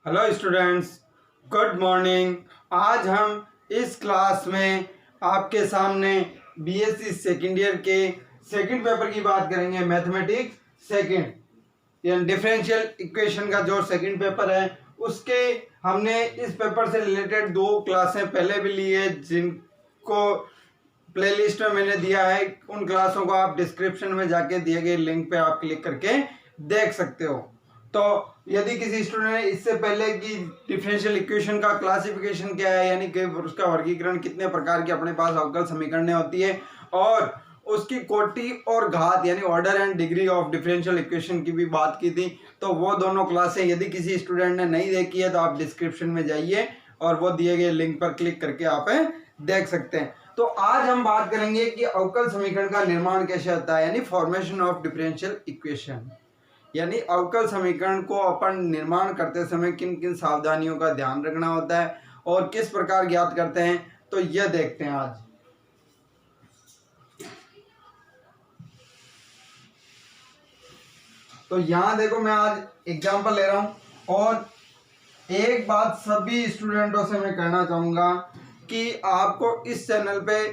Hello students, good morning. आज हम इस क्लास में आपके सामने बीएससी सेकेंड ईयर के सेकंड पेपर की बात करेंगे। मैथमेटिक्स सेकंड यानी डिफरेंशियल इक्वेशन का जो सेकंड पेपर है उसके हमने इस पेपर से रिलेटेड दो क्लासें पहले भी ली है, जिनको प्लेलिस्ट में मैंने दिया है। उन क्लासों को आप डिस्क्रिप्शन में जाके दिए गए लिंक पे आप क्लिक करके देख सकते हो। तो यदि किसी स्टूडेंट ने इससे पहले की डिफरेंशियल इक्वेशन का क्लासिफिकेशन क्या है, यानी कि उसका वर्गीकरण कितने प्रकार की अपने पास अवकल समीकरणें होती है और उसकी कोटि और घात यानी order and degree of differential equation की भी बात की थी, तो वो दोनों क्लासें यदि किसी स्टूडेंट ने नहीं देखी है तो आप डिस्क्रिप्शन में जाइए और वो दिए गए लिंक पर क्लिक करके आप देख सकते हैं। तो आज हम बात करेंगे कि अवकल समीकरण का निर्माण कैसे होता है, यानी फॉर्मेशन ऑफ डिफरेंशियल इक्वेशन। यानी अवकल समीकरण को अपन निर्माण करते समय किन किन सावधानियों का ध्यान रखना होता है और किस प्रकार ज्ञात करते हैं, तो यह देखते हैं आज। तो यहां देखो, मैं आज एग्जांपल ले रहा हूं और एक बात सभी स्टूडेंटों से मैं कहना चाहूंगा कि आपको इस चैनल पे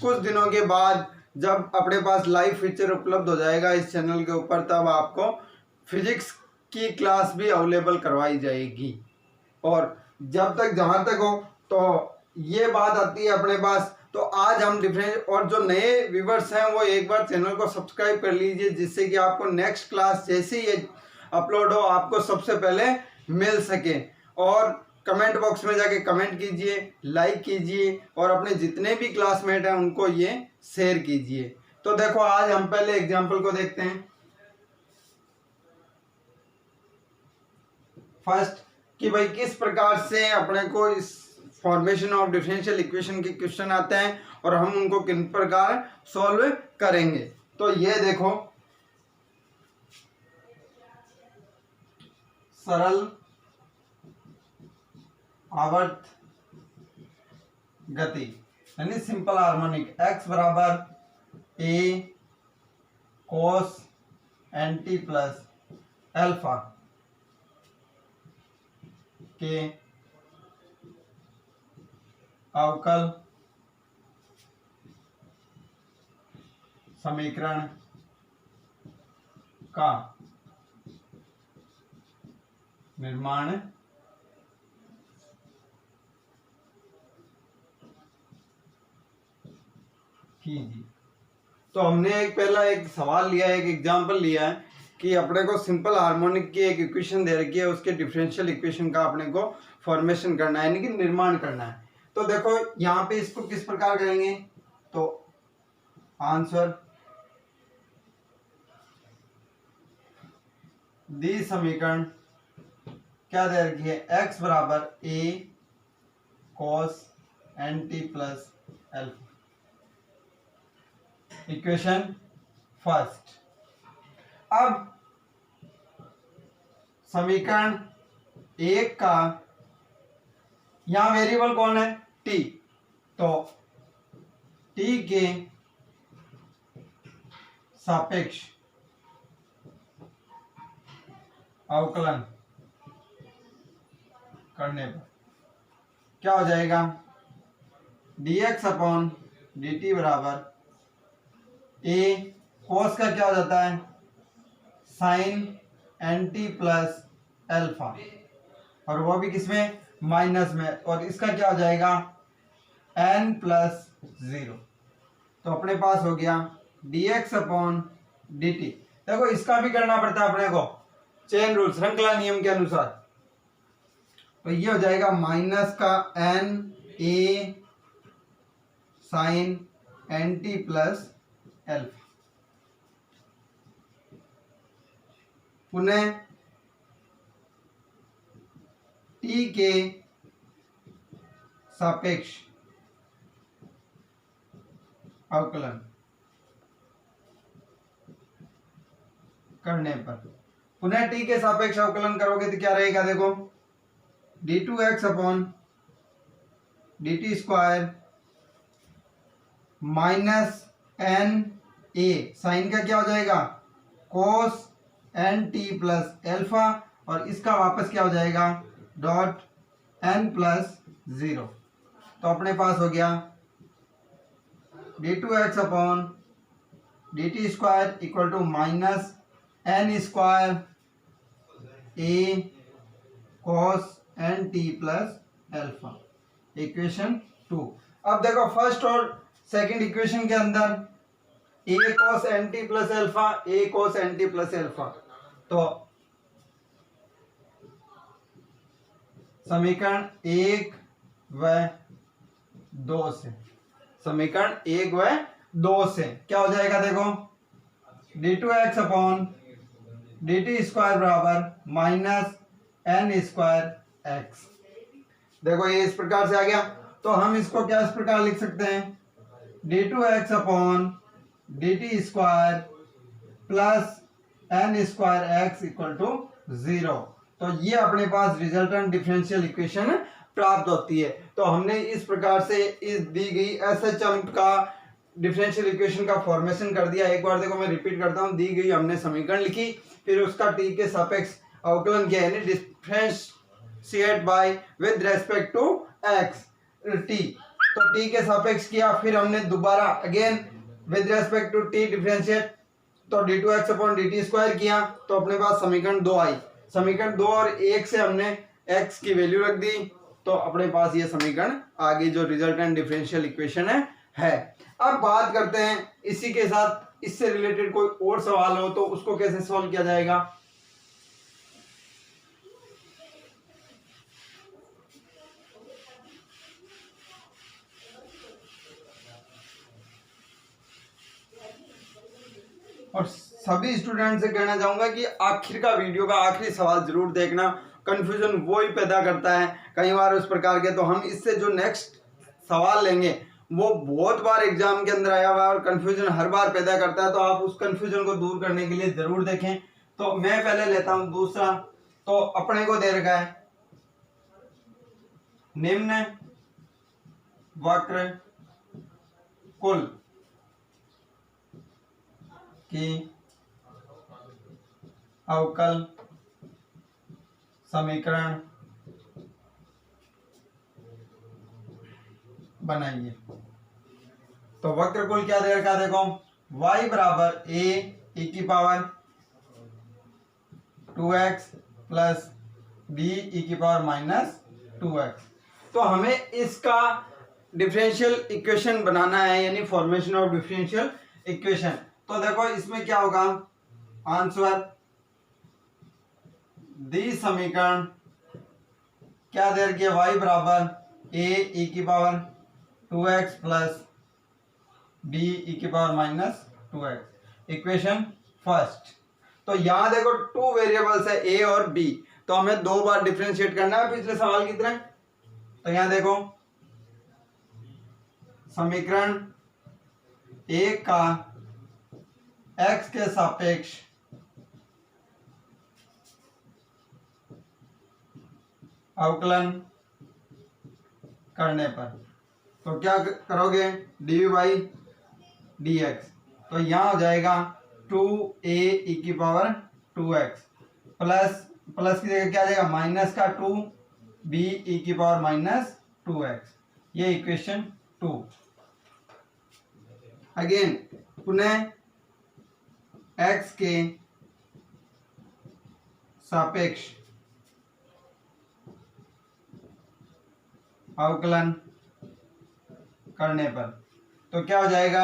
कुछ दिनों के बाद जब अपने पास लाइव फीचर उपलब्ध हो जाएगा इस चैनल के ऊपर, तब आपको फिजिक्स की क्लास भी अवेलेबल करवाई जाएगी। और जब तक जहाँ तक हो तो ये बात आती है अपने पास, तो आज हम डिफरेंट और जो नए व्यूवर्स हैं वो एक बार चैनल को सब्सक्राइब कर लीजिए, जिससे कि आपको नेक्स्ट क्लास जैसे ही अपलोड हो आपको सबसे पहले मिल सके। और कमेंट बॉक्स में जाके कमेंट कीजिए, लाइक कीजिए और अपने जितने भी क्लासमेट हैं उनको ये शेयर कीजिए। तो देखो, आज हम पहले एग्जाम्पल को देखते हैं। फर्स्ट कि भाई किस प्रकार से अपने को इस फॉर्मेशन ऑफ डिफरेंशियल इक्वेशन के क्वेश्चन आते हैं और हम उनको किन प्रकार सॉल्व करेंगे। तो ये देखो, सरल आवर्त गति यानी सिंपल हार्मोनिक x बराबर a cos nt plus alpha के अवकल समीकरण का निर्माण कीजिए। तो हमने एक सवाल लिया है, एक एग्जांपल लिया है कि अपने को सिंपल हार्मोनिक की एक इक्वेशन दे रखी है, उसके डिफरेंशियल इक्वेशन का अपने को फॉर्मेशन करना है यानी कि निर्माण करना है। तो देखो यहाँ पे इसको किस प्रकार करेंगे, तो आंसर दी समीकरण क्या दे रखी है, x बराबर a cos nt plus alpha. Equation first. अब समीकरण एक का यहां वेरिएबल कौन है, t, तो t के सापेक्ष अवकलन करने पर क्या हो जाएगा, dx अपॉन dt बराबर a cos का क्या हो जाता है, साइन nt प्लस अल्फा, और वो भी किसमें, माइनस में, और इसका क्या हो जाएगा n प्लस 0। तो अपने पास हो गया dx अपॉन dt। देखो इसका भी करना पड़ता है अपने को चेन रूल, श्रृंखला नियम के अनुसार। तो ये हो जाएगा माइनस का n a sine nt plus alpha, पुनः t के सापेक्ष अवकलन करने पर, पुनः t के सापेक्ष अवकलन करोगे तो क्या रहेगा, देखो d2x upon dt square minus n a, sine का क्या हो जाएगा cos n t plus alpha, और इसका वापस क्या हो जाएगा डॉट एन प्लस 0। तो अपने पास हो गया d2x upon dt square equal to minus n square a cos n t plus alpha, equation 2। अब देखो फर्स्ट और सेकंड इक्वेशन के अंदर a cos n t plus alpha, a cos n t plus alpha, तो समीकरण 1 व 2 से, समीकरण 1 व 2 से क्या हो जाएगा, देखो d2x अपॉन dt स्क्वायर बराबर माइनस एन स्क्वायर एक्स। देखो ये इस प्रकार से आ गया, तो हम इसको क्या इस प्रकार लिख सकते हैं, d2x upon dt square plus n square x equal to 0। तो ये अपने पास रिजल्टेंट डिफरेंशियल इक्वेशन प्राप्त होती है। तो हमने इस प्रकार से इस दी गई एसएचएम का डिफरेंशियल इक्वेशन का फॉर्मेशन कर दिया। एक बार देखो मैं रिपीट करता हूँ, दी गई हमने समीकरण लिखी, फिर उसका टी के सापेक्ष अवकलन किया, यानी differentiate by with respect to x t. तो टी के सापेक्ष किया, फिर हमने दोबारा again with respect to t differentiate, तो d2x अपॉन dt स्क्वायर किया, तो अपने पास समीकरण 2 आई। समीकरण 2 और 1 से हमने x की वैल्यू रख दी, तो अपने पास ये समीकरण आगे जो रिजल्टेंट डिफरेंशियल इक्वेशन है। अब बात करते हैं इसी के साथ इससे रिलेटेड कोई और सवाल हो तो उसको कैसे सॉल्व किया जाएगा। और सभी स्टूडेंट से कहना चाहूंगा कि आखिर का वीडियो का आखिरी सवाल जरूर देखना, कंफ्यूजन वो ही पैदा करता है कई बार उस प्रकार के। तो हम इससे जो नेक्स्ट सवाल लेंगे वो बहुत बार एग्जाम के अंदर आया हुआ है और कंफ्यूजन हर बार पैदा करता है, तो आप उस कंफ्यूजन को दूर करने के लिए जरूर देखें। तो मैं पहले लेता हूं दूसरा, तो अपने को दे रखा है निम्न वक्र कुल की अवकल समीकरण बनाइए। तो वक्र कुल क्या दे रखा, देखो y बराबर a e की power 2x plus b e की पावर माइनस 2x। तो हमें इसका डिफरेंशियल इक्वेशन बनाना है, यानी फॉर्मेशन ऑफ डिफरेंशियल इक्वेशन। तो देखो इसमें क्या होगा, आंसर दी समीकरण क्या दे रखी है, y बराबर a e की power 2x plus b e की power minus 2x, equation first. तो यहां देखो 2 वेरिएबल्स है a और b, तो हमें 2 बार डिफरेंशिएट करना है पिछले सवाल की तरह। तो यहां देखो समीकरण 1 का x के सापेक्ष अवकलन करने पर तो क्या करोगे, डी बाई डी एक्स, तो यहां हो जाएगा 2a e की पावर 2x प्लस प्लस की जगह क्या आ जाएगा माइनस का 2b e की पावर माइनस 2x, ये इक्वेशन 2। अगेन पुनः x के सापेक्ष अवकलन करने पर तो क्या हो जाएगा,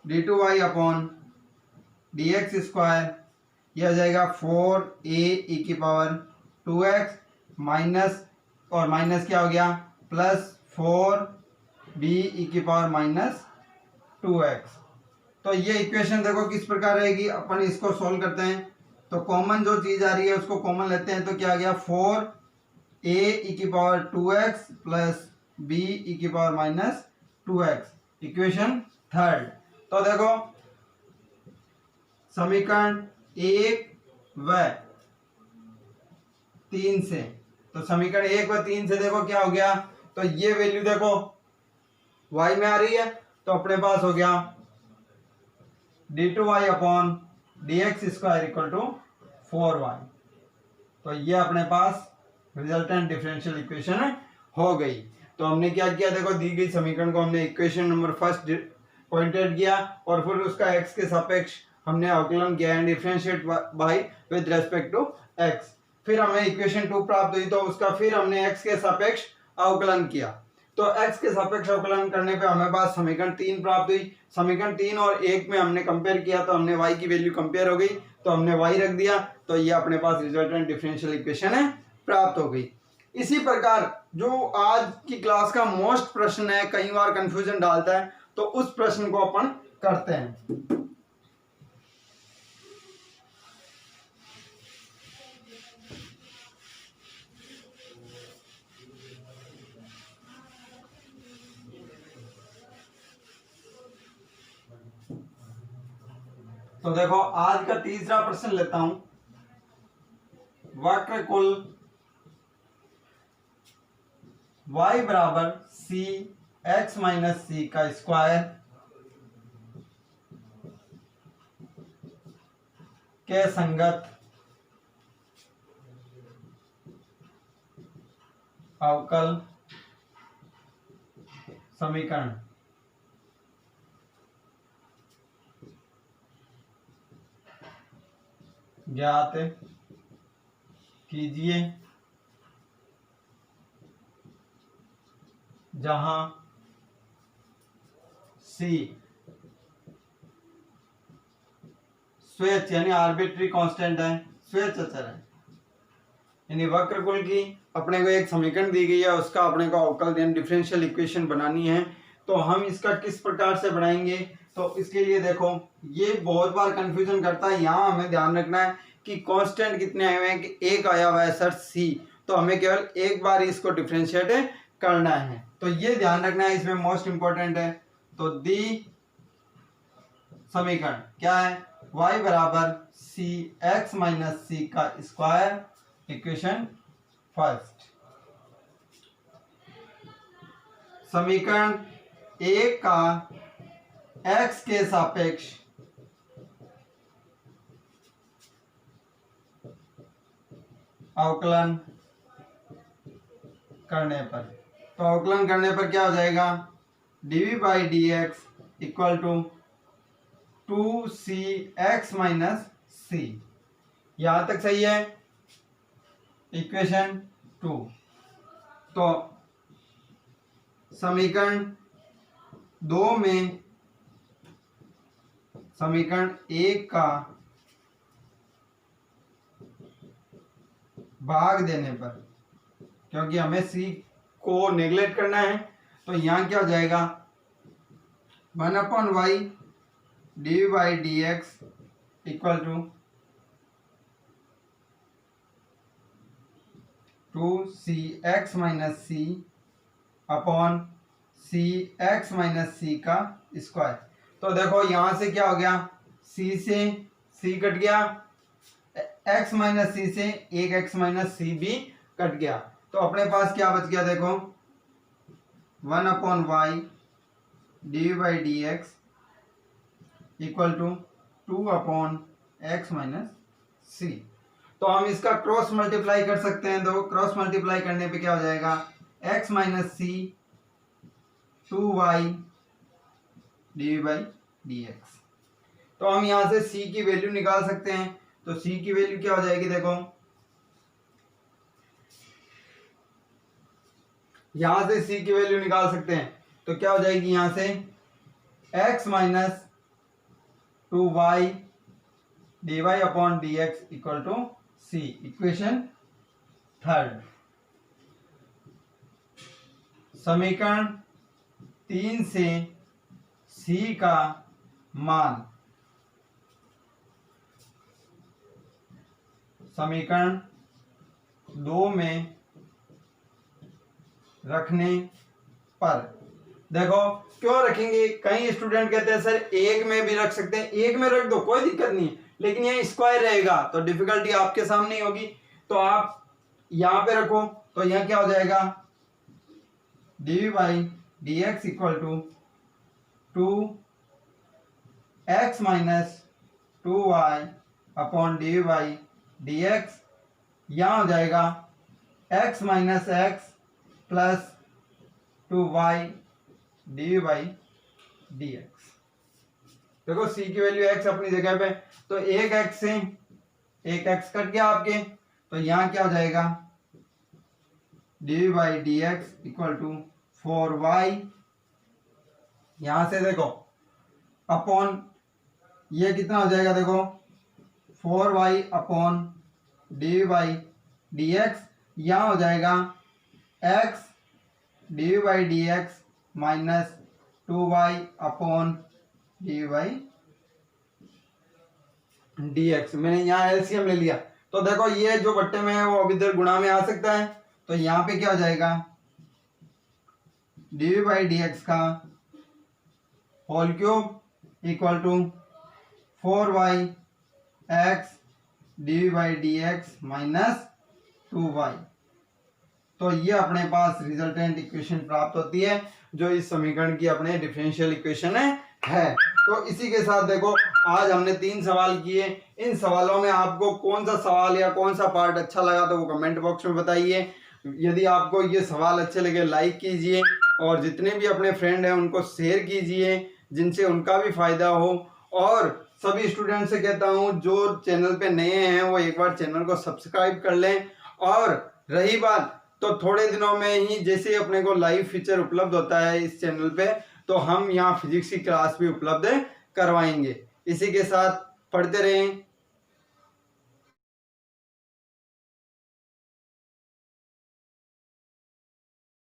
d2y upon d x square, यह हो जाएगा 4a e की पावर 2x माइनस और माइनस क्या हो गया प्लस 4b e की पावर माइनस 2x। तो ये इक्वेशन देखो किस प्रकार रहेगी, अपन इसको सॉल्व करते हैं। तो कॉमन जो चीज आ रही है उसको कॉमन लेते हैं, तो क्या आ गया 4a e की power 2x plus b e की power minus 2x, equation third. तो देखो समीकरण 1 व 3 से, तो समीकरण 1 व 3 से देखो क्या हो गया, तो ये वैल्यू देखो y में आ रही है, तो अपने पास हो गया d2y upon d x square equal to 4y। तो ये अपने पास रिजल्टेंट डिफरेंशियल इक्वेशन हो गई। तो हमने क्या किया, देखो दी गई समीकरण को हमने इक्वेशन नंबर फर्स्ट पॉइंटेड किया और फिर उसका x के सापेक्ष हमने अवकलन किया and differentiate by with respect to x। फिर हमें इक्वेशन 2 प्राप्त हुई तो उसका फिर हमने x के सापेक्ष अवकलन किया। तो x के सापेक्ष अवकलन करने पे हमें पास समीकरण 3 प्राप्त हुई। समीकरण 3 और 1 में हमने कंपेयर किया तो हमने y की वैल्यू कंपेयर हो गई तो हमने y रख दिया, तो ये अपने पास रिजल्टेंट डिफरेंशियल इक्वेशन है प्राप्त हो गई। इसी प्रकार जो आज की क्लास का मोस्ट प्रश्न है, कई बार कंफ्यूजन डालता है, तो उस प्रश्न को अपन करते हैं। तो देखो आज का तीसरा प्रश्न लेता हूं। वक्रकुल y बराबर सी एक्स माइनस सी का स्क्वायर के संगत अवकल समीकरण ज्ञात कीजिए जहां C स्वेच्छ यानी आर्बिट्री कांस्टेंट है, स्वेच्छ अचर है। यानी वक्रकुल की अपने को एक समीकरण दी गई है, उसका अपने को अवकल यानी डिफरेंशियल इक्वेशन बनानी है। तो हम इसका किस प्रकार से बनाएंगे, तो इसके लिए देखो ये बहुत बार कंफ्यूजन करता है। यहाँ हमें ध्यान रखना है कि कांस्टेंट कितने आए हुए हैं, कि एक आया हुआ है सर C, तो हमें केवल एक बार इसको डिफरेंशिएट करना है। तो ये ध्यान रखना है, इसमें मोस्ट इंपॉर्टेंट है। तो दी समीकरण क्या है, y बराबर सी एक्स माइनस सी का स्क्वायर, इक्वेशन फर्स्ट। समीकरण एक का x के सापेक्ष अवकलन करने पर, तो अवकलन करने पर क्या हो जाएगा, dv by d x equal to 2cx minus c. यहां तक सही है, इक्वेशन 2। तो समीकरण 2 में समीकरण 1 का भाग देने पर, क्योंकि हमें c को नेग्लेक्ट करना है, तो यहां क्या हो जाएगा, 1/y d by d x equal to 2cx minus c upon cx minus c का स्क्वायर। तो देखो यहां से क्या हो गया, c से c कट गया, x माइनस सी से एक x माइनस सी भी कट गया, तो अपने पास क्या बच गया, देखो 1/y d by d x equal to 2/x minus c. तो हम इसका क्रॉस मल्टीप्लाई कर सकते हैं। तो क्रॉस मल्टीप्लाई करने पे क्या हो जाएगा, x minus c 2y d by d x. तो हम यहां से c की वैल्यू निकाल सकते हैं। तो c की वैल्यू क्या हो जाएगी, देखो यहां से c की वैल्यू निकाल सकते हैं। तो क्या हो जाएगी, यहां से x minus 2y d y upon d x equal to c, equation third. समीकरण 3 से c का मान समीकरण 2 में रखने पर, देखो क्यों रखेंगे, कई स्टूडेंट कहते हैं सर एक में भी रख सकते हैं, एक में रख दो कोई दिक्कत नहीं, लेकिन ये स्क्वायर रहेगा तो डिफिकल्टी आपके सामने ही होगी। तो आप यहां पे रखो, तो यह क्या हो जाएगा, d by d x equal to 2x minus 2y upon d by d x यहाँ हो जाएगा x minus x plus 2y d by d x. देखो c की वैल्यू x अपनी जगह पे, तो एक x से एक x कट गया आपके, तो यहाँ क्या हो जाएगा d by d x equal to 4y, यहां से देखो अपॉन ये कितना हो जाएगा, देखो 4y upon d by d x, यहाँ हो जाएगा x D by d x minus 2y upon d by d x. मैंने यहाँ एलसीएम ले लिया, तो देखो ये जो बट्टे में है वो अब इधर गुणा में आ सकता है, तो यहाँ पे क्या हो जाएगा डी बाई डी एक्स का whole cube equal to 4y x d by d x minus 2y। तो ये अपने पास रिजल्टेंट इक्वेशन प्राप्त होती है जो इस समीकरण की अपने डिफरेंशियल इक्वेशन है। तो इसी के साथ देखो आज हमने 3 सवाल किए। इन सवालों में आपको कौन सा सवाल या कौन सा पार्ट अच्छा लगा तो वो कमेंट बॉक्स में बताइए। यदि आपको ये सवाल अच्छे लगे लाइक कीजिए और जितने भी अपने फ्रेंड हैं उनको शेयर कीजिए जिनसे उनका भी फायदा हो। और सभी स्टूडेंट से कहता हूँ जो चैनल पे नए हैं वो एक बार चैनल को सब्सक्राइब कर लें। और रही बात तो थोड़े दिनों में ही जैसे अपने को लाइव फीचर उपलब्ध होता है इस चैनल पे तो हम यहाँ फिजिक्स की क्लास भी उपलब्ध करवाएंगे। इसी के साथ पढ़ते रहें,